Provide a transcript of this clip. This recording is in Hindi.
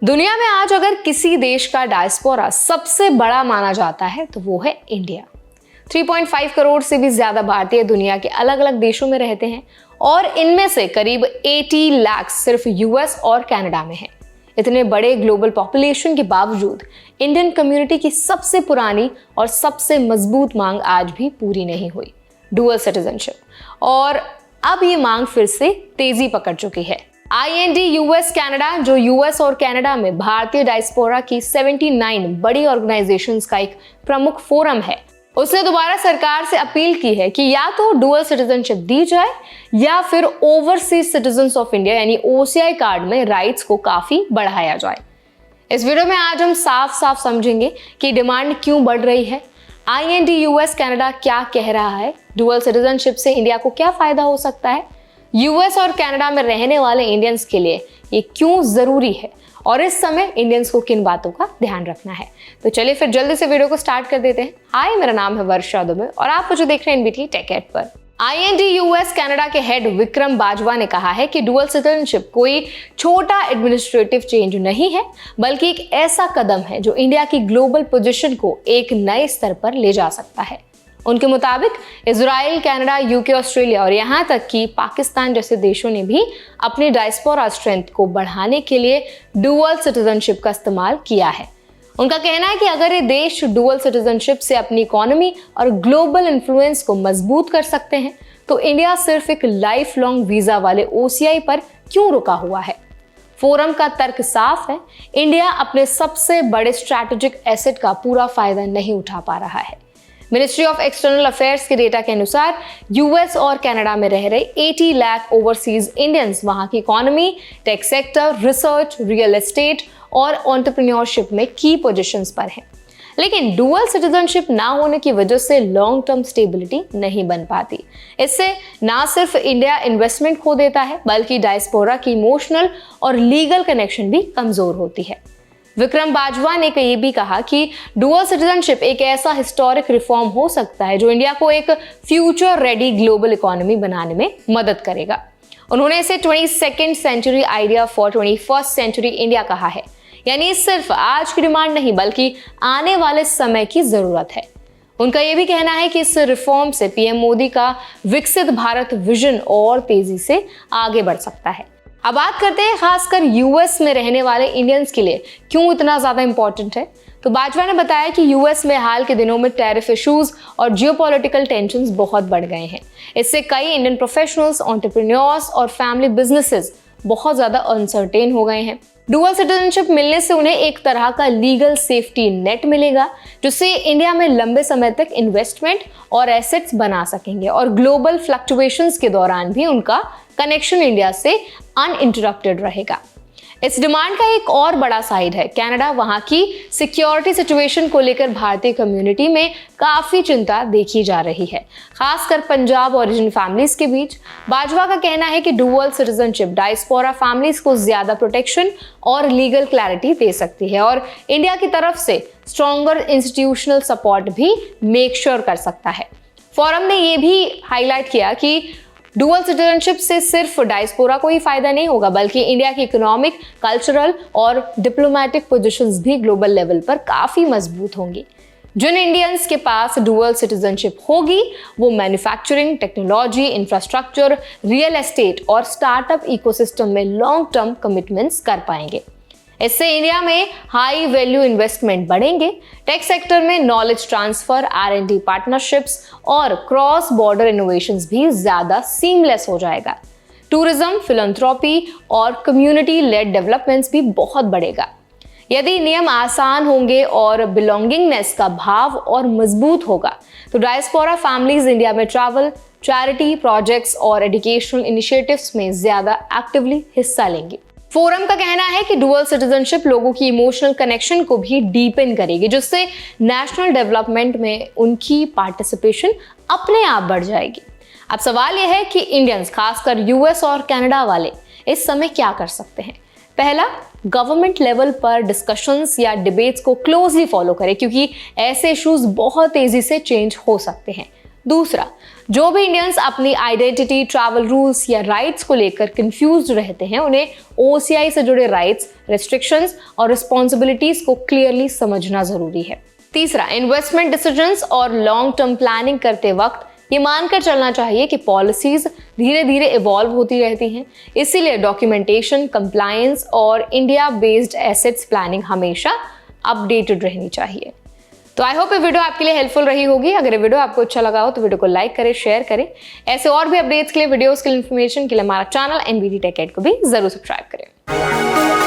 दुनिया में आज अगर किसी देश का डायस्पोरा सबसे बड़ा माना जाता है तो वो है इंडिया। 3.5 करोड़ से भी ज्यादा भारतीय दुनिया के अलग अलग देशों में रहते हैं और इनमें से करीब 80 लाख सिर्फ यूएस और कनाडा में है। इतने बड़े ग्लोबल पॉपुलेशन के बावजूद इंडियन कम्युनिटी की सबसे पुरानी और सबसे मजबूत मांग आज भी पूरी नहीं हुई, डुअल सिटीजनशिप। और अब ये मांग फिर से तेजी पकड़ चुकी है। IND यूएस कनाडा, जो यूएस और कनाडा में भारतीय डायस्पोरा की 79 बड़ी ऑर्गेनाइजेशंस का एक प्रमुख फोरम है, उसने दोबारा सरकार से अपील की है कि या तो डुअल सिटीजनशिप दी जाए या फिर ओवरसीज सिटीजन्स ऑफ इंडिया यानी OCI कार्ड में राइट्स को काफी बढ़ाया जाए। इस वीडियो में आज हम साफ साफ समझेंगे कि डिमांड क्यों बढ़ रही है, IND यूएस कनाडा क्या कह रहा है, डुअल सिटीजनशिप से इंडिया को क्या फायदा हो सकता है, यूएस और कनाडा में रहने वाले इंडियंस के लिए ये क्यों जरूरी है और इस समय इंडियंस को किन बातों का ध्यान रखना है। तो चलिए फिर जल्दी से वीडियो को स्टार्ट कर देते हैं। हाय, मेरा नाम है वर्षा दुबे और आप मुझे देख रहे हैं NBT टेक एड पर। IND यूएस कनाडा के हेड विक्रम बाजवा ने कहा है कि डुअल सिटीजनशिप कोई छोटा एडमिनिस्ट्रेटिव चेंज नहीं है, बल्कि एक ऐसा कदम है जो इंडिया की ग्लोबल पोजीशन को एक नए स्तर पर ले जा सकता है। उनके मुताबिक इजराइल, कनाडा, यूके, ऑस्ट्रेलिया और यहाँ तक कि पाकिस्तान जैसे देशों ने भी अपनी डायस्पोरा स्ट्रेंथ को बढ़ाने के लिए डुअल सिटीजनशिप का इस्तेमाल किया है। उनका कहना है कि अगर ये देश डुअल सिटीजनशिप से अपनी इकोनॉमी और ग्लोबल इन्फ्लुएंस को मजबूत कर सकते हैं तो इंडिया सिर्फ एक लाइफ लॉन्ग वीजा वाले OCI पर क्यों रुका हुआ है। फोरम का तर्क साफ है, इंडिया अपने सबसे बड़े स्ट्रैटेजिक एसेट का पूरा फायदा नहीं उठा पा रहा है। मिनिस्ट्री ऑफ एक्सटर्नल अफेयर्स के डेटा के अनुसार यूएस और कनाडा में रह रहे 80 लाख ओवरसीज इंडियंस वहां की economy, tech sector, research, real estate और एंटरप्रेन्योरशिप में की पोजीशंस पर हैं। लेकिन डुअल सिटीजनशिप ना होने की वजह से लॉन्ग टर्म स्टेबिलिटी नहीं बन पाती। इससे ना सिर्फ इंडिया इन्वेस्टमेंट खो देता है, बल्कि डायस्पोरा की इमोशनल और लीगल कनेक्शन भी कमजोर होती है। विक्रम बाजवा ने ये भी कहा कि डुअल सिटीजनशिप एक ऐसा हिस्टोरिक रिफॉर्म हो सकता है जो इंडिया को एक फ्यूचर रेडी ग्लोबल इकोनॉमी बनाने में मदद करेगा। उन्होंने इसे 22nd century idea for 21st century India कहा है, यानी सिर्फ आज की डिमांड नहीं बल्कि आने वाले समय की जरूरत है। उनका यह भी कहना है कि इस रिफॉर्म से PM मोदी का विकसित भारत विजन और तेजी से आगे बढ़ सकता है। अब बात करते हैं खासकर यूएस में रहने वाले इंडियंस के लिए क्यों इतना ज्यादा इंपॉर्टेंट है। तो बाजवा ने बताया कि यूएस में हाल के दिनों में टैरिफ इश्यूज और जियोपॉलिटिकल टेंशंस बहुत बढ़ गए हैं। इससे कई इंडियन प्रोफेशनल्स, एंटरप्रेन्योर्स और फैमिली बिजनेसेस बहुत ज्यादा अनसर्टेन हो गए हैं। डुअल सिटीजनशिप मिलने से उन्हें एक तरह का लीगल सेफ्टी नेट मिलेगा जिससे इंडिया में लंबे समय तक इन्वेस्टमेंट और एसेट्स बना सकेंगे और ग्लोबल फ्लक्चुएशंस के दौरान भी उनका कनेक्शन इंडिया से अनइंटरप्टेड रहेगा। इस डिमांड का एक और बड़ा साइड है कनाडा। वहां की सिक्योरिटी सिचुएशन को लेकर भारतीय कम्युनिटी में काफी चिंता देखी जा रही है, खासकर पंजाब ओरिजिन फैमिलीज के बीच। बाजवा का कहना है कि डुअल सिटीजनशिप डायस्पोरा फैमिलीज को ज्यादा प्रोटेक्शन और लीगल क्लैरिटी दे सकती है और इंडिया की तरफ से स्ट्रॉन्गर इंस्टीट्यूशनल सपोर्ट भी मेक श्योर कर सकता है। फोरम ने यह भी हाईलाइट किया कि डुअल सिटीजनशिप से सिर्फ डायस्पोरा को ही फायदा नहीं होगा, बल्कि इंडिया की इकोनॉमिक, कल्चरल और डिप्लोमेटिक पोजीशंस भी ग्लोबल लेवल पर काफी मजबूत होंगी। जिन इंडियंस के पास डुअल सिटीजनशिप होगी वो manufacturing, technology, infrastructure, real estate और स्टार्टअप इकोसिस्टम में लॉन्ग टर्म कमिटमेंट्स कर पाएंगे। इससे इंडिया में हाई वैल्यू इन्वेस्टमेंट बढ़ेंगे, टेक सेक्टर में नॉलेज ट्रांसफर, R&D पार्टनरशिप्स और क्रॉस बॉर्डर इनोवेशंस भी ज्यादा सीमलेस हो जाएगा। टूरिज्म, फिलैंथ्रोपी और कम्युनिटी लेड डेवलपमेंट्स भी बहुत बढ़ेगा। यदि नियम आसान होंगे और बिलोंगिंगनेस का भाव और मजबूत होगा तो डायस्पोरा फैमिलीज इंडिया में ट्रैवल, चैरिटी प्रोजेक्ट्स और एजुकेशनल इनिशिएटिव्स में ज्यादा एक्टिवली हिस्सा लेंगे। फोरम का कहना है कि डुअल सिटीजनशिप लोगों की इमोशनल कनेक्शन को भी डीपन करेगी, जिससे नेशनल डेवलपमेंट में उनकी पार्टिसिपेशन अपने आप बढ़ जाएगी। अब सवाल यह है कि इंडियंस, खासकर यूएस और कनाडा वाले, इस समय क्या कर सकते हैं। पहला, गवर्नमेंट लेवल पर डिस्कशंस या डिबेट्स को क्लोजली फॉलो करें क्योंकि ऐसे इश्यूज बहुत तेजी से चेंज हो सकते हैं। दूसरा, जो भी इंडियंस अपनी आइडेंटिटी, ट्रैवल रूल्स या राइट्स को लेकर कंफ्यूज्ड रहते हैं, उन्हें OCI से जुड़े राइट्स, रेस्ट्रिक्शंस और रिस्पॉन्सिबिलिटीज को क्लियरली समझना जरूरी है। तीसरा, इन्वेस्टमेंट डिसीजंस और लॉन्ग टर्म प्लानिंग करते वक्त ये मानकर चलना चाहिए कि पॉलिसीज धीरे धीरे इवॉल्व होती रहती हैं, इसीलिए डॉक्यूमेंटेशन, कंप्लायंस और इंडिया बेस्ड एसेट्स प्लानिंग हमेशा अपडेटेड रहनी चाहिए। तो आई होप ये वीडियो आपके लिए हेल्पफुल रही होगी। अगर ये वीडियो आपको अच्छा लगा हो तो वीडियो को लाइक करें, शेयर करें। ऐसे और भी अपडेट्स के लिए, वीडियोस के लिए, इन्फॉर्मेशन के लिए हमारा चैनल NBT Tech Ed को भी जरूर सब्सक्राइब करें।